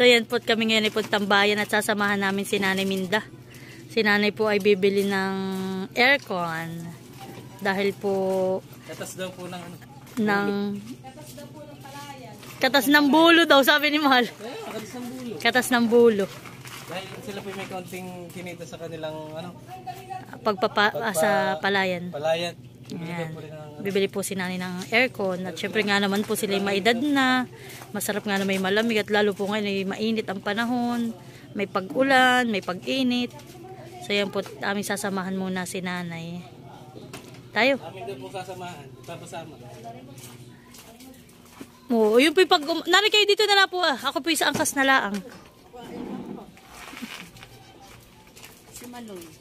So yan po kami ngayon ay puntang bayan at sasamahan namin si Nanay Minda. Si Nanay po ay bibili ng aircon. Dahil po... Katas daw po ng... Katas daw po ng palayan. Katas ng bulo daw, sabi ni Mahal. Katas ng bulo. Katas ng bulo. Dahil sila po may kaunting kinita sa kanilang ano? Sa palayan. Palayan. Bibili po si Nanay ng aircon. At syempre nga naman po sila may edad na. Masarap nga na may malamig. At lalo po ngayon ay mainit ang panahon. May pag-ulan, may pag-init. So yan po aming sasamahan muna si Nanay. Tayo. Amin din po sasamahan. Papasama. Oo, yun po yung pag... Nanay kayo dito na lang po ah. Ako po yung sa angkas na laang. Si Maloy.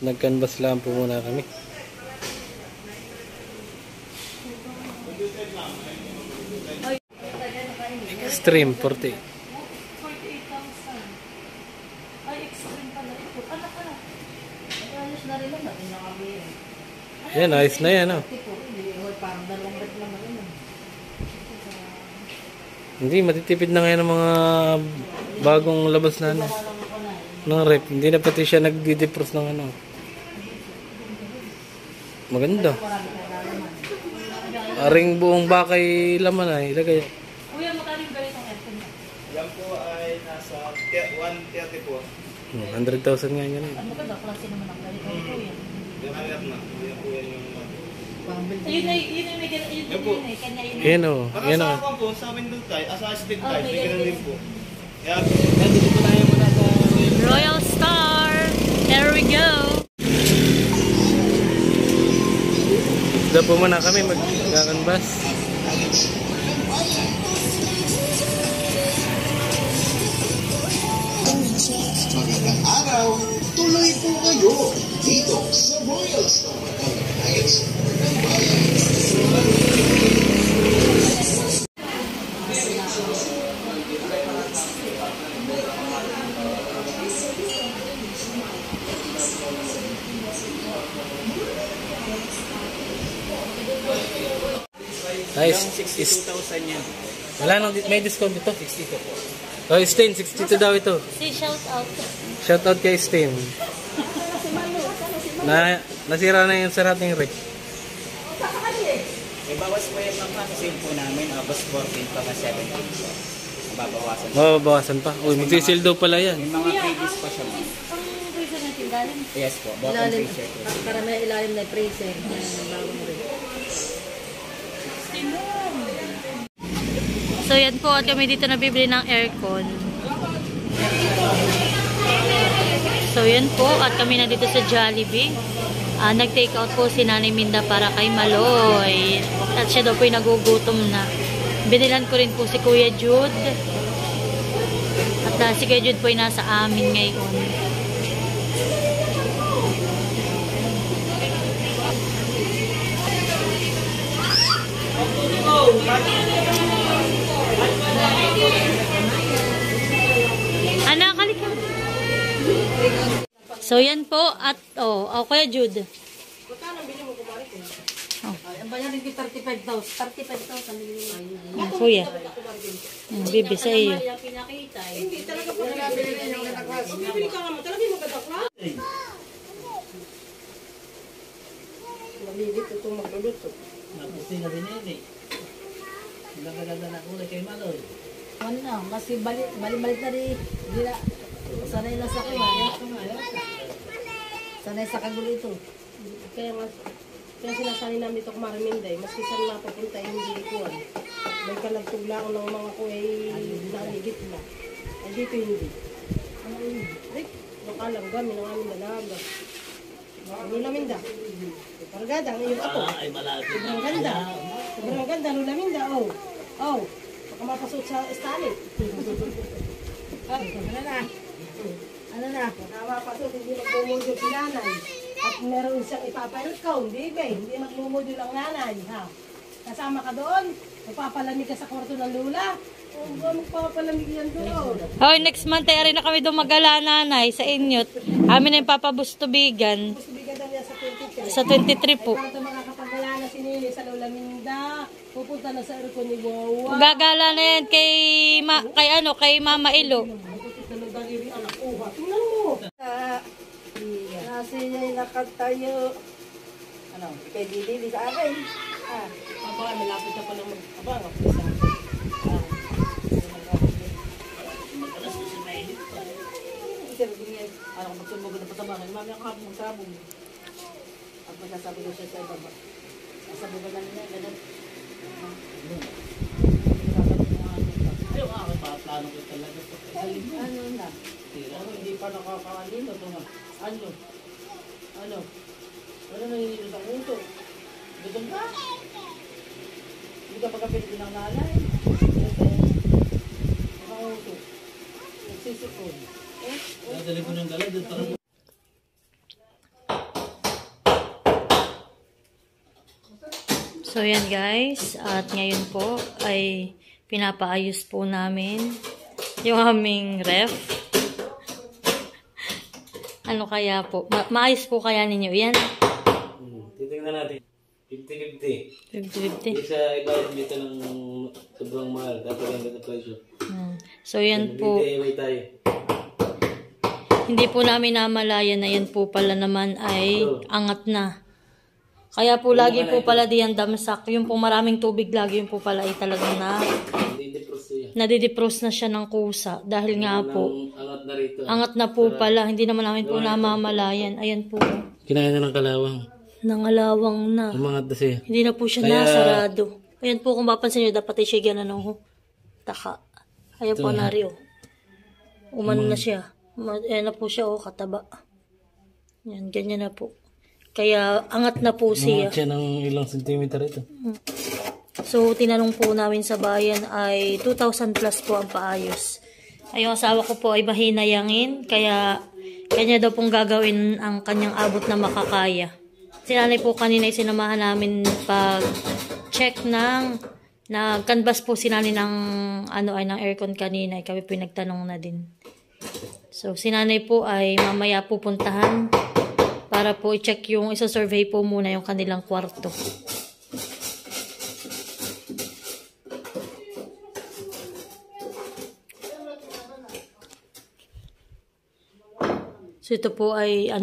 Nag-canvas lang po muna kami. Extreme 40. 48,000. Ay, extreme pala ito. Ano ka na? Ayos na rin lang natin nakabili. Yan, ayos na yan. Oh. Parang dalawang bet naman yun. Hindi, matitipid na ngayon ang mga bagong labas na ano. Ng rep. Hindi na pati siya nagdi-defrost ng ano. Maganda. Aring buong bakay laman ay ilagay. Kuya, magkano yung ganitong aircon niya? Yan po ay nasa 130 po. 100,000 nga yan. Ano ka daw? Klase naman ang ganitong kuya. Yan ang na. Yan po yan yung... Yun ay may ganito. Yan o. Yan o. Pag-asawa po sa amin doon tayo, assisted tayo, may ganun din po. Yan. Dito po tayo muna sa Royal Star. There we go. Dito po muna kami mag-canvas. Magandang araw, tuloy po kayo dito sa Royal Star Nuggets. Nice. 62,000 yan. Wala nang may discount dito. 62 po. Oh, Stain, 62 daw ito. Si shout out. Shout out kay Stain. Nasira na yung sa ating rep. May bawas po yung mga po namin, abas 14 pa ka 17. Mababawasan. Mababawasan pa. Uy, magsisil daw pala yan. May mga freebies pa siya. Ang freezer natin ilalim. Yes po, bottom freezer po. Para may ilalim na freezer. Bagong rin. So yan po at kami dito nabibili ng aircon. So yan po at kami na dito sa Jollibee. Nag-take out po si Nanay Minda para kay Maloy. At siya daw po yung nagugutom na. Binilan ko rin po si Kuya Jude. At si Kuya Jude po yung nasa amin ngayon. Anak, halika. So yan po at Kuya Jude. Magkano bili mo kumari ko? Oh. Ang bayarin ko 35,000. 35,000. Kuya. Bibi sa iyo. Hindi talaga po nabili rin yung nagwas. Bibili ka naman talaga yung magdakla. Maligit ito magluluto. Mabuti na rin yan eh. Nagaganda na kulay kay Maloy. Ano na, mas balik na rin. Hindi na. Sanay na sa kuha. Sanay sa kagulo ito. Kaya sinasanay namin ito kumarimindi. Maski saan na papunta hindi ikuan. May kalagtuglaan ng mga kuha ay naligit na. Ay dito hindi. Ay, nakalang gamin ang aming dalaga. Lula Minda. Sobrang ganda ang iyong apo. Ay, malapit. Sobrang ganda. Sobrang ganda, Lula Minda. Oh. Oh. Baka mapasok sa stalit. Ano na? Ano na? Baka mapasok, hindi magmumudyo si nanay. At meron siyang ipapa-ikaw, hindi ba? Hindi magmumudyo lang nanay. Ha? Kasama ka doon? Magpapalamig ka sa kwarto ng lula? O ba magpapalamig yan doon? Oh, next month ay rin na kami dumagala nanay sa inyot. Amin na yung papabustubigan. Gusto bigyan daw niya sa 23. Sa 23 po. Kahit makakapagala na si Nini sa Lola Minda, pupunta na sa aircon ni Wawa. Gagala na yan kay Mama Ilo. Tingnan mo. Nasi niya nakatayo. Ano, kay Didi sa akin. Aba, malapit na palang aba, Ano kung magsulmog na pasabangan, mami ako hapon magsabog. At magsasabi ko siya sa ibaba. Masabugan na niya, ganun. Ayaw nga ako, plano ko talaga. Ano na? Ano, hindi pa nakakaalino ito nga. Ano? Ano? Ano nanginilo sa uso? Gutom ka? Hindi ka pagkapitin ng nanay? Ang uso. Nagsisipon. Dadali ko ng dala, doon para So yan guys, at ngayon po ay pinapaayos po namin yung aming ref. Ano kaya po? Maayos po kaya ninyo yan? Titingnan natin. 50-50. 50-50. Hindi siya ibayad dito ng sobrang mahal. Dapat ang ganda presyo. So yan po. DIY tayo. Hindi po namin namalayan na yan po pala naman ay angat na. Kaya po lagi po pala diyan damsak. Yung po maraming tubig lagi yung po pala ay talagang nadidepros na siya ng kusa. Dahil nga po, Angat na rito. angat na po pala. Hindi naman namin po namamalayan. Ayan po. Kinaya na ng kalawang. Nangalawang na. Umangat na siya. Hindi na po siya nasarado. Ayan po kung mapansin nyo, dapat ay siya gana ng taka. Ayan po na rin. Umano na siya. Ayan na po siya kataba. Yan, ganyan na po. Kaya angat na po siya. Umangat siya ng ilang sentimeter ito. So, tinanong po namin sa bayan ay 2,000 plus po ang paayos. Ay, yung asawa ko po ay mahinayangin. Kaya, kanya daw pong gagawin ang kanyang abot na makakaya. Sinanay po kanina ay sinamahan namin pag-check ng canvas po sinanay ng ng aircon kanina. Kami po nagtanong na din. So, sinanay po ay mamaya pupuntahan para po i-check yung isa-survey po muna yung kanilang kwarto. So, ito po ay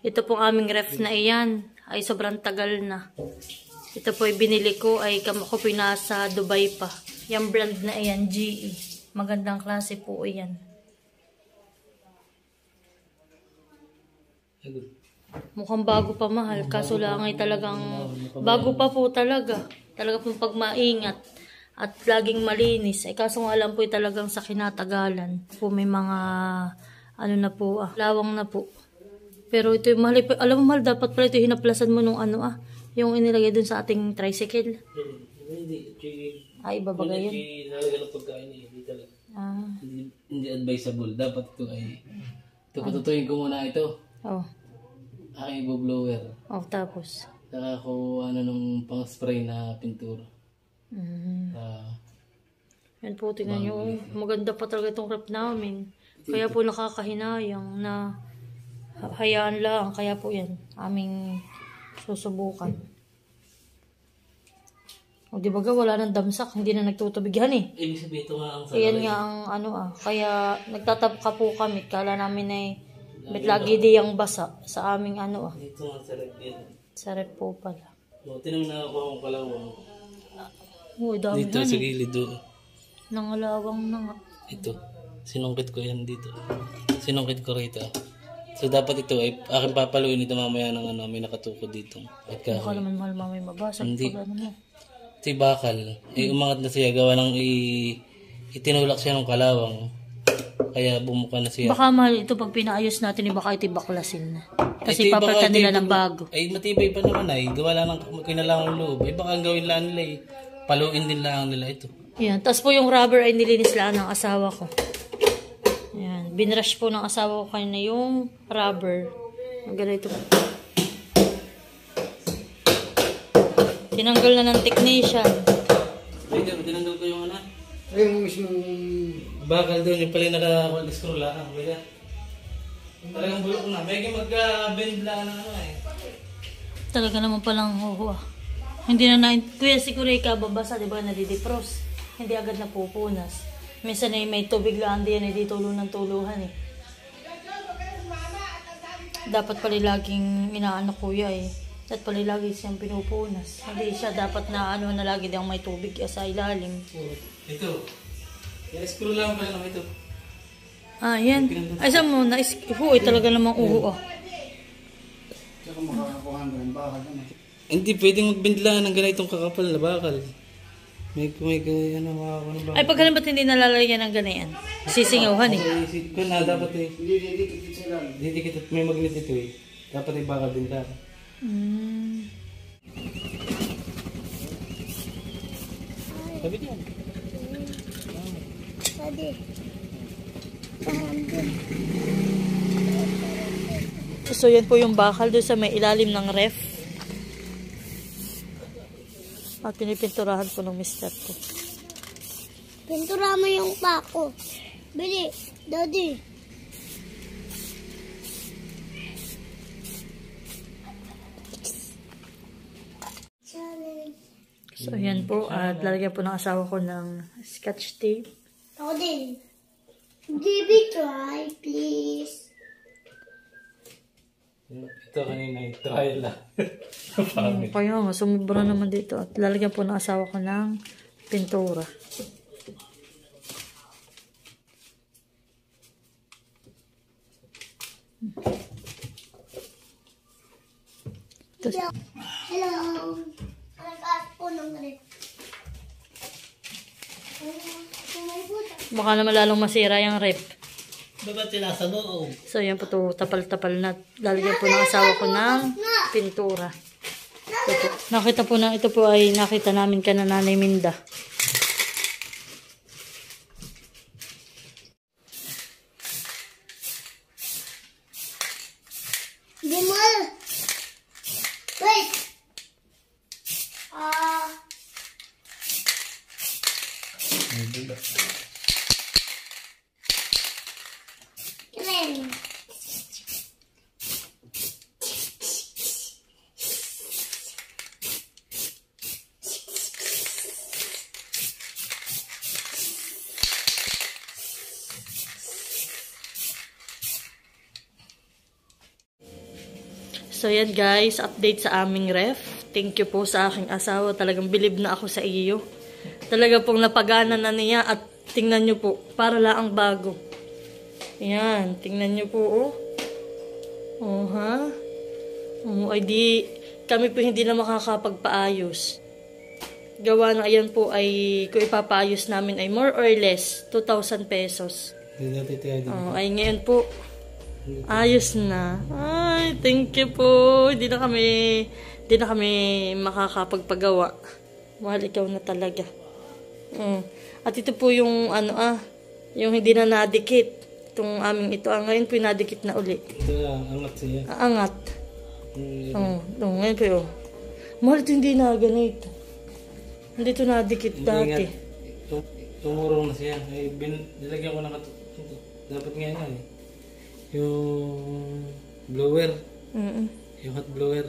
ito po aming ref na iyan ay sobrang tagal na. Ito po ay binili ko ay ko pinasa Dubai pa. Yung brand na iyan, GE. Magandang klase po iyan. Mukhang bago pa mahal. Kaso lang ay talagang bago pa po talaga. Talaga po pag maingat at laging malinis. Ay kaso nga alam po ay talagang sa kinatagalan. Po may mga na po lawang na po. Pero ito yung mahal. Alam mo mahal, dapat pala ito hinaplasan mo nung yung inilagay dun sa ating tricycle. Ay, iba ba yun? Hindi advisable. Dapat ito ay tututuin ko muna ito. Oh. Aking iboblower. Oh, tapos? Saka ko nung pang spray na pintura. Yan po, tingnan nyo. Maganda pa talaga itong rep namin. Kaya po nakakahinayang na hayaan lang. Kaya po yan, aming susubukan. O di ba wala nang damsak, hindi na nagtutubig yan eh. Ibig sabihin ito nga ang salary. Ayan nga ang kaya nagtatapka po kami. Kala namin ay bet lagi di yung basa sa aming Dito nga sa rep yan. Sa rep po pala. Tinang nakakuha akong kalawang. Dami Dito sa gilid doon. Nangalawang na nga. Ito. Sinungkit ko yan dito. Sinungkit ko rito. So dapat ito ay aking papaluin ito mamaya ng may nakatukod dito. At Baka naman mahal mamay mabasag. Hindi. Pag mo. Ito yung bakal. Umangat na siya. Gawa ng itinulak siya ng kalawang. Kaya bumuka na siya. Baka mahal ito pag pinaayos natin, baka ito baklasin na. Kasi Ito, papalitan baka nila ito, ng bago. Ay matibay pa naman ay. Gawa lang ng kinalangang loob. Ay baka ang gawin lang nila eh. Paluin din lang nila ito. Yan. Tapos po yung rubber ay nilinis lang ng asawa ko. Yan. Binrush po ng asawa ko kanina yung rubber. Ang ganito po. Tinanggal na ng technician. Ay, tinanggal ko yung ano. Ay, yung mismong... Bakal doon, yung pala yung naka-screw lang. Kaya talagang bulok na. May mag-bend lang na ano eh. Talaga naman palang huhu. Hindi na kuya siguro ikababasa, di ba, nadidipros. Hindi agad napupunas. Minsan ay may tubig lang din, hindi tulo ng tuluhan eh. Dapat pala laging inaano kuya eh. Dapat pala lagi siyang pinupunas. Hindi siya dapat na ano na lagi diyang may tubig sa ilalim. Ito. Yung screw lang pala naman ito. Ah, yan. Ay, saan mo? Huy, talaga namang uho ah. Tsaka makakakuha ng bakal naman. Hindi pwedeng magbindlaan ng ganitong kakapal na bakal. May ano, makakakuha ng bakal. Ay, pagkalan ba't hindi nalalagyan ng ganayan? Sisingawhan eh. Isip ko na dapat eh. Hindi dikit sila. Didikit at may magnet ito eh. Dapat ay bakal bindlaan. Sabi niyan. So, yan po yung bakal doon sa may ilalim ng ref. At pinipinturahan po ng mister ko. Pintura mo yung pako. Bili, daddy. So, yan po. At lalagyan po ng asawa ko ng scotch tape. Ako din. Give it try, please. Ito kanina yung trial lang. Kaya nga, sumibra naman dito. At lalagyan po ng asawa ko ng pintura. Hello. Nag-aas po ng rep. Baka naman lalong masira yung rep. Ba't sila sa loob? So, yan po to, tapal-tapal na. Lalagyan po ng asawa ko ng pintura. Ito po. Nakita po na, ito po ay nakita namin ka na Nanay Minda. Dimol. Wait. Kailan? So yan guys, update sa aming ref. Thank you po sa aking asawa. Talagang bilib na ako sa iyo. Talaga pong napagana na niya at tingnan nyo po, para lang bago. Yan, tingnan nyo po oh. Oh ha? Oh, ay di, kami po hindi na makakapagpaayos. Gawa na ayan po ay, kung ipapaayos namin ay more or less 2,000 pesos. Hindi natin tayo. Oh, ay ngayon po, ayos na. Ay, thank you po. Hindi na kami makakapagpagawa. Mahal, ikaw na talaga. At ito po yung yung hindi na nadikit. Itong aming ito. Ngayon po nadikit na uli. Ito angat siya. Angat. Ngayon po yun. Mahal, ito hindi na ganito. Hindi ito nadikit dati. Tumurong na siya. Ay, nilagyan ko na dapat nga na eh. Yung blower. Yung hot blower.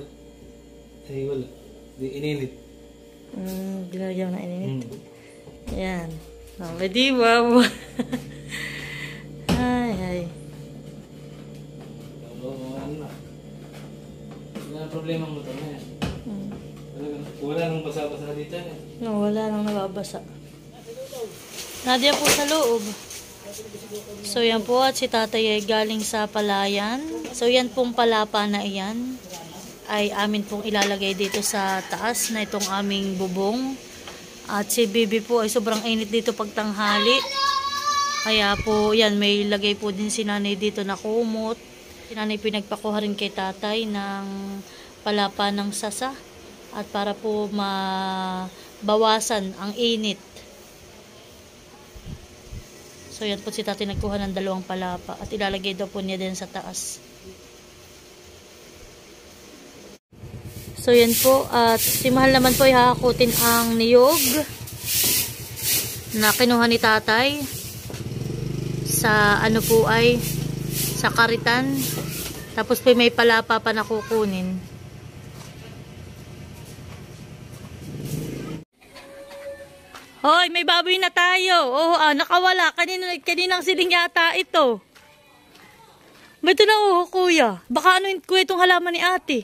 Ay wala. Di ininit. Binagyan na ininit. Yan. Okay, di wow. Ay. Ano na. Wala problema mo ito na yan. Wala nang basa-basa dito yan. No, wala nang nababasa. Nadia po sa loob. So yan po at si tatay ay galing sa palayan. So yan pong palapa na iyan ay amin pong ilalagay dito sa taas na itong aming bubong. At si Bibi po ay sobrang init dito pag tanghali. Kaya po, yan, may lagay po din si nanay dito na kumot. Si nanay pinagpakuha rin kay tatay ng palapa ng sasa. At para po mabawasan ang init. So yan po si tatay nagkuha ng 2 palapa. At ilalagay daw po niya din sa taas. So yan po. At si Mahal naman po ay hahakutin ang niyog na kinuha ni tatay. Sa ano po ay sa karitan. Tapos po may palapa pa na kukunin. Hoy, may baboy na tayo. Oh, nakawala. Kaninang siling yata ito. Ba't ito na kuya? Baka ano kuya itong halaman ni ate?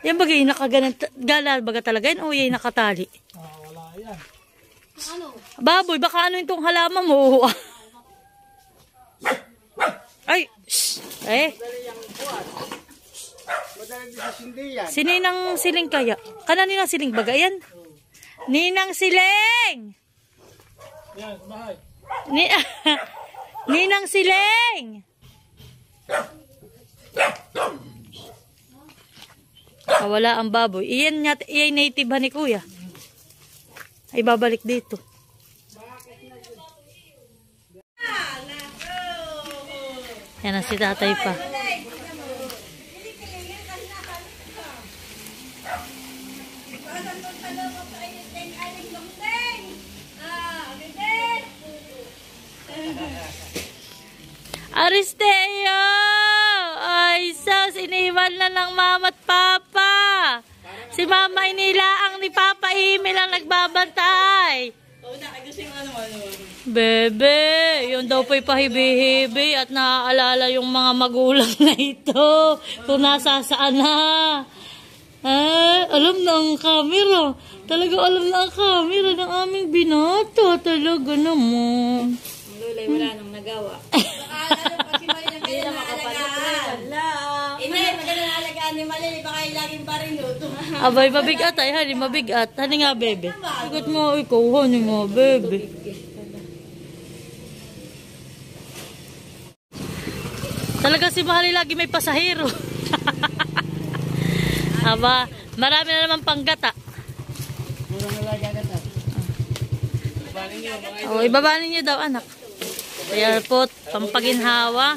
Yan bagay, gala baga talaga yan o yan nakatali? Wala yan. Ano? Baboy, baka ano itong halaman mo? Ay! Shh! Eh! Sininang siling kaya? Kanan ninang siling baga yan? Ninang siling! Yan, bahay. Ninang siling! Wala ang baboy. Iyan native ba ni kuya? Ay babalik dito. Yan na si tatay pa. Aristeo! Ay, sus, iniwan na ng mama at papa. Si mama inila ang ni Papa Emil ang nagbabantay. Bebe, yun daw po'y pahibi-hibi at naaalala yung mga magulang na ito. Kung nasasaan na. Alam na ang camera. Talaga alam na ang camera ng aming binata. Talaga naman. Lulay, wala nang nagawa. Hindi na makapanood. Inay, magalang alagaan ni Malay. Baka ilaging pa rin luto. Abay, mabigat ay. Hani, mabigat. Hani nga, bebe. Bigat mo, ikaw. Hani nga, bebe. Talaga si Mahali lagi may pasahero. Aba, marami na naman panggata. O, ibabanin niyo daw, anak. Kaya po, pampaginhawa.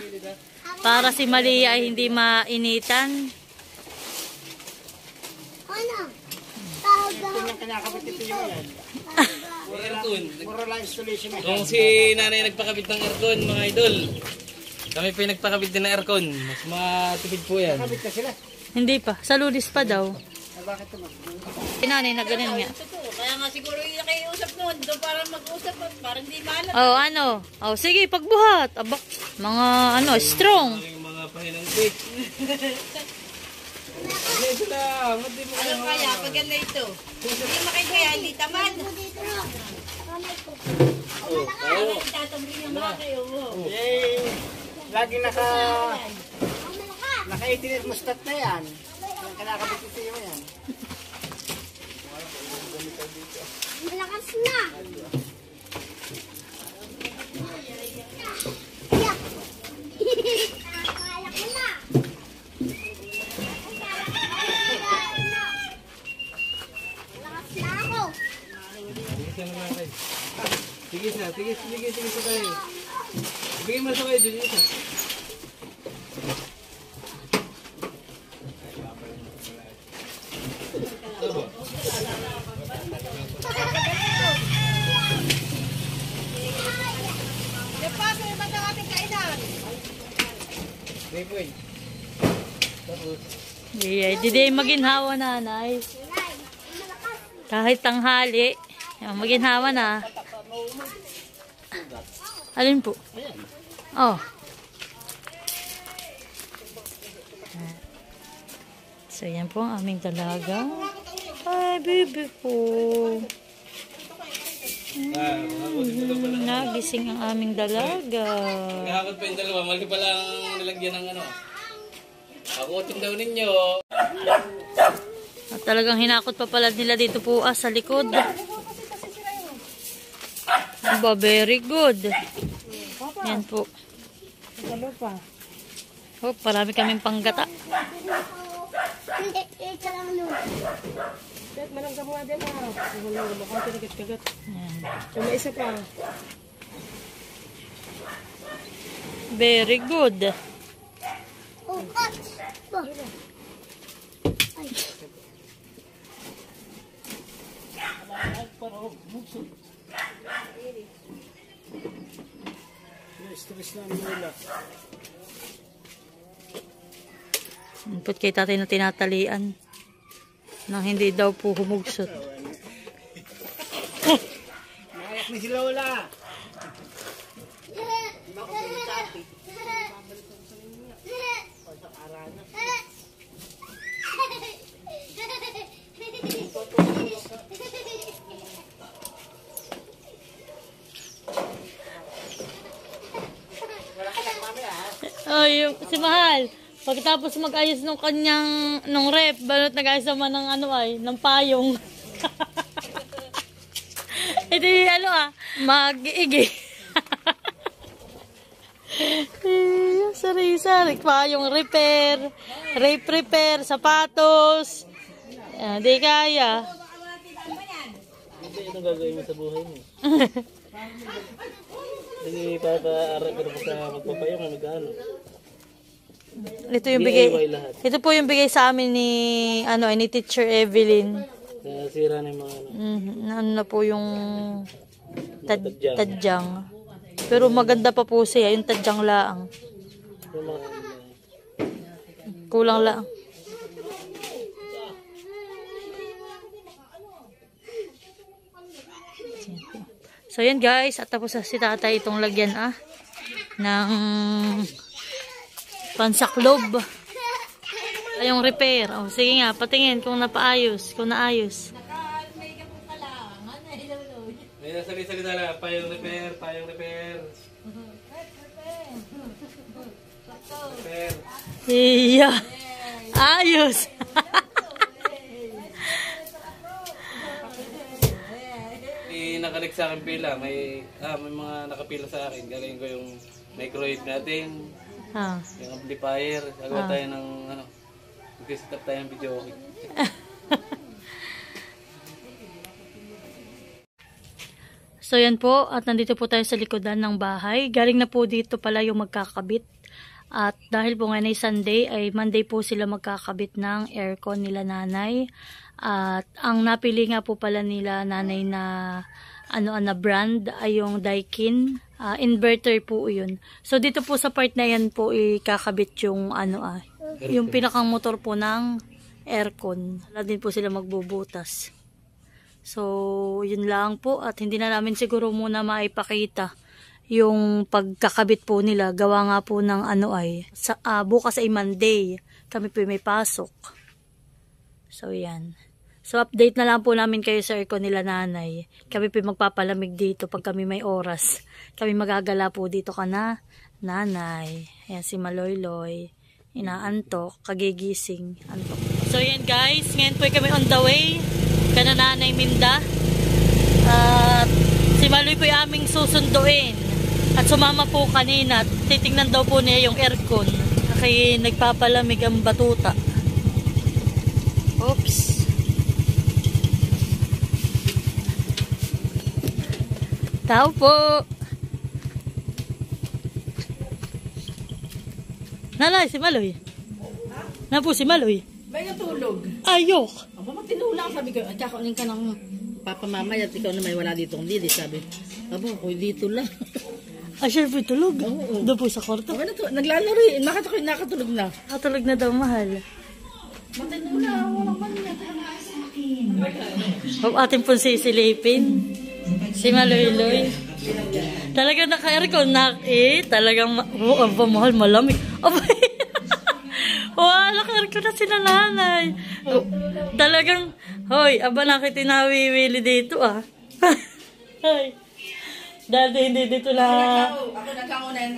Para si Malia ay hindi mainitan. Ano? Kung si nanay nagpakabit ng aircon, mga idol. Kami pa yung nagpakabit din ng aircon. Mas matipid po yan. Hindi pa. Sa Lulis pa daw. Nanay na ganun nga. Kaya nga siguro yung nakiusap noon. Doon parang mag-usap. Parang di malam. Oh, ano? Oh, sige, pagbuhat. Aba, mga ano, strong. Yung mga pahinang quick. Ito lang. Ano kaya pag ganda ito? Hindi makikaya, hindi tamad. Oo. Tatambling yung mga kayo. Lagi naka-18 mustat na yan. Yung kinakabit ito yung yan. Malakas na. Akala ko na. Malakas na ako. Sige sa kayo. Ibigay mo sa kayo dun isa. Yeah, di maginhawa nanay. Kahit tanghali, maginhawa na. Alin po? Oh. So yan po ang aming dalaga. Ay, baby po. Nagising ang aming dalaga. Nakakot pa yung dalawa. Mali pa lang nilagyan ng ano. Pakutin daw ninyo. At talagang hinakot pa pala nila dito po sa likod. Aba, very good. Yan po. Ano pa? Oh, parami kaming panggata. Hindi, ito lang nun. Kahit manang ka mga din Wala, baka tinagat-kagat. Yan. So, may isa pa. Very good. Oh, cut! Ba? Ay. Stress na ang mula. Input kay tatay na tinatalian. Nang hindi daw po humugsot. Nayak ni si Lola. Ay, si Mahal. Pagkatapos mag-ayos nung kanyang rep, balot nag-ayos naman ng ng payong. Ito mag-iigi. Sari-sari, payong repair, sapatos. Di kaya. Hindi, itong gagawin mo sa buhay mo. Hindi, papa-arap ka sa magpapayong na mag-ano. Ito po yung bigay sa amin ni Teacher Evelyn. Nasira na yung mga Ano na po yung tadyang. Pero maganda pa po siya, yung tadyang laang. yung mga Kulang lang. So yan guys, at tapos si tatay itong lagyan ng pansaklob. Yung repair. Oh, sige nga, patingin kung napaayos, kung naayos. may nasabi-salita lang, payong repair. Repair. Iya. Ayos. Nakanik sa akin pila, may mga nakapila sa akin. Gagawin ko yung microwave natin, yung amplifier, gagawa tayo ng mag-set up tayo ng video. So yan po, at nandito po tayo sa likodan ng bahay. Galing na po dito pala yung magkakabit. At dahil po ngayon ay Sunday, ay Monday po sila magkakabit ng aircon nila nanay. At ang napili nga po pala nila nanay na brand ay yung Daikin. Inverter po yun. So dito po sa part na yan po ikakabit yung yung pinakang motor po ng aircon. Wala din po sila magbubutas. So yun lang po, at hindi na namin siguro muna maipakita yung pagkakabit po nila. Gawa nga po ng bukas ay Monday. Kami po may pasok. So yan. So update na lang po namin kayo sa aircon nila nanay. Kami po magpapalamig dito pag kami may oras. Kami magagala po dito kana nanay. Ayan si Maloyloy. Inaantok, kagigising, antok. So yan guys, ngayon po kami on the way. Kana nanay Minda. At si Maloy po yung aming susunduin. At sumama po kanina. Titingnan daw po niya yung aircon. Kaya nagpapalamig ang batuta. Oops. Tao po. Nanay, si Maloy. Na po si Maloy. May natulog. Ayok. Aba, magtinulang. Sabi ko, kakakunin ka ng papa mama at ikaw na may wala dito kung dili. Sabi, aba, ako dito lang. Sure po tulog. Doon po sa kwarto. Aba, naglano rin. Nakatulog na. Katulog na daw, mahal. Magtinulang. Walang manya. Huwag atin pong sisilipin. Si Maloyloy. Talagang naka-aircon talagang mahal, malamig. Naka-aircon na sila nanay. Talagang, hoy, nakitinawiwili dito Hoy. Dati hindi dito na... Ako nagkakunan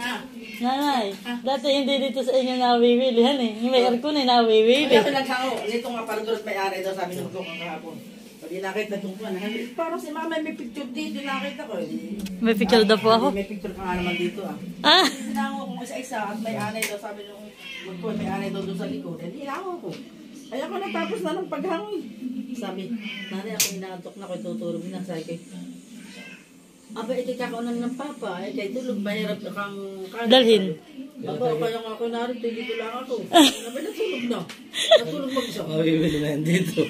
Nanay, dati hindi dito sa inyo nawiwili. May aircon nawiwili. Ako nagkao. Nito nga para doon may-ari daw sabi ng kong kahapon. Pag nakita ko pa, parang si mama may picture dito, nakita ko. May picture daw po ako. May picture ka nga naman dito ah. Ah! Hinango ko isa-isa at may anay daw, sabi nung magpo, may anay daw doon sa likod. Hindi hinango ko. Kaya ko natapos na ng paghangoy. Sabi, nanay ako hinaantok na ko, tutulog na. Sabi ko, aba, ito kakaunan ng papa. Kaya tulog, mahirap kang kanin. Dalhin. Aba, kaya nga ako narito, hindi ko lang ako. Sabi, natulog na. Natulog mag-isa. Mabibili na yan dito.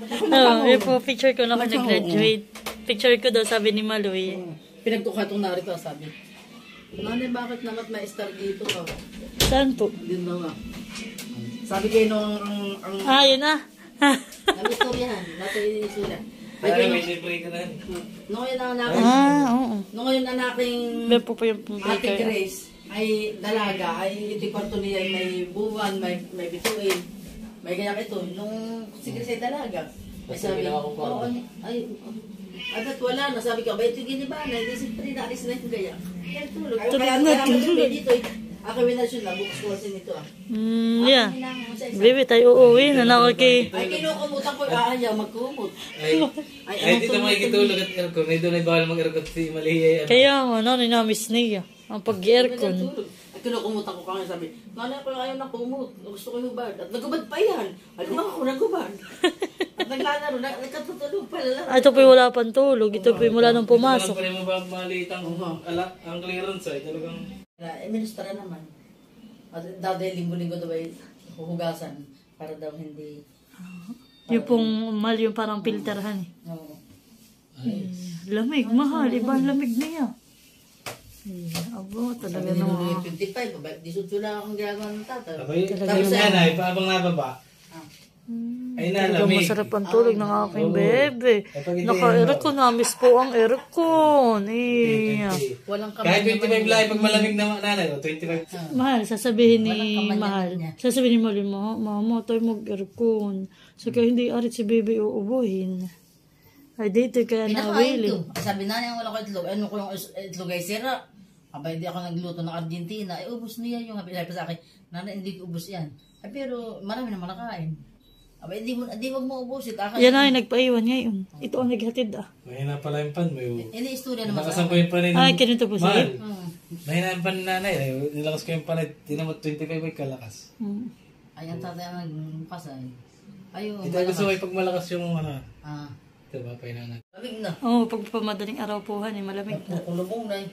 Oh, yun po, picture ko na ako nag-graduate. Picture ko daw, sabi ni Maloy. Pinagtukha itong narito, sabi. Nanay, bakit naman may star dito ka? Saan po? Din daw nga. Sabi kayo nung ang Ah, yun na. ang istoryahan, natin inisula. Ay, Parang nung may libre ka na. nung yun ang aking, Oo. nung yun ang aking Meron po po yung Ate baker. Grace ay dalaga, ay iti kwarto niya ay may buwan, may bituin, may ganyan ito. Nung si Grace ay dalaga, ay sabi, oo, ay, adat wala na, sabi ko, ba ito giniba na, hindi siyempre naalis na yung gaya. Kaya tulog. Kaya dito, ako winasyon na, bukas ko kasi nito ah. Yeah. Baby, tayo uuwi na na kay... Ay, kinukumutan ko, ayaw magkumot. Ay, dito makikitulog at aircon. Ay, doon ay bawal mag-aircon si Malihi. Kaya nga, nanay na-miss niya. Ang pag-aircon. Ay, kinukumutan ko kanya, sabi, nanay ko ayaw na kumot, gusto ko hubad. At nagubad pa yan. Ay, ako nagubad. At naglalaro, nagkatutulog pala lang. Ito po wala pang tulog. Ito po mula nung pumasok. Ito lang pa rin mo ba maliit ang clearance ay talagang... Ministra naman. At dati linggo-linggo daw ay huhugasan para daw hindi... Yung pong mal yung parang filterhan eh. Oo. Lamig, mahal. Iba ang lamig na yan. Abo, talaga Sabi nung naman. 25, babalik di sutula akong ginagawa ng tata. Abay, tapos nanay, paabang nababa. Ay, Talagang nalamig. masarap ang tulog ng aking bebe. Kapag ito Naka-aircon, na-miss po ang aircon. Eh. Walang Kahit kamay 25 lang, pag malamig na nanay, 25. Mahal, sasabihin ni Walang kamanyaman Mahal. niya. Sasabihin ni Mahal, mama, tayo mag-aircon. So kaya hindi arit si bebe uubuhin. Ay, dito kaya Pinakain nawili. to. Sabi na niya, wala ko itlog. Ano ko yung itlog ay sira. Abay, hindi ako nagluto ng Argentina. Ay, ubos niya yung sabi sa akin. Nanay, hindi ko ubos yan. Ay, pero marami naman nakain. Abay, hindi wag mo ubos ito. Yan ay, nagpaiwan ngayon. Ito ang naghatid ah. Mahina pala yung pan. May Ini-istorya naman nakasan ko yung panin. Ay, ganito po Mahal. sa'yo. Mahina yung pan nanay. Ay, nilakas ko yung panin. Tinamot 25 ay kalakas. Ay, ang tatay ang nagpasay. Ayun. Ito gusto ko pag malakas yung ano. Ah, Ito ba, painanat. lamig na. Oo, pag pamadaling araw po, malamig na. Kulubong na eh.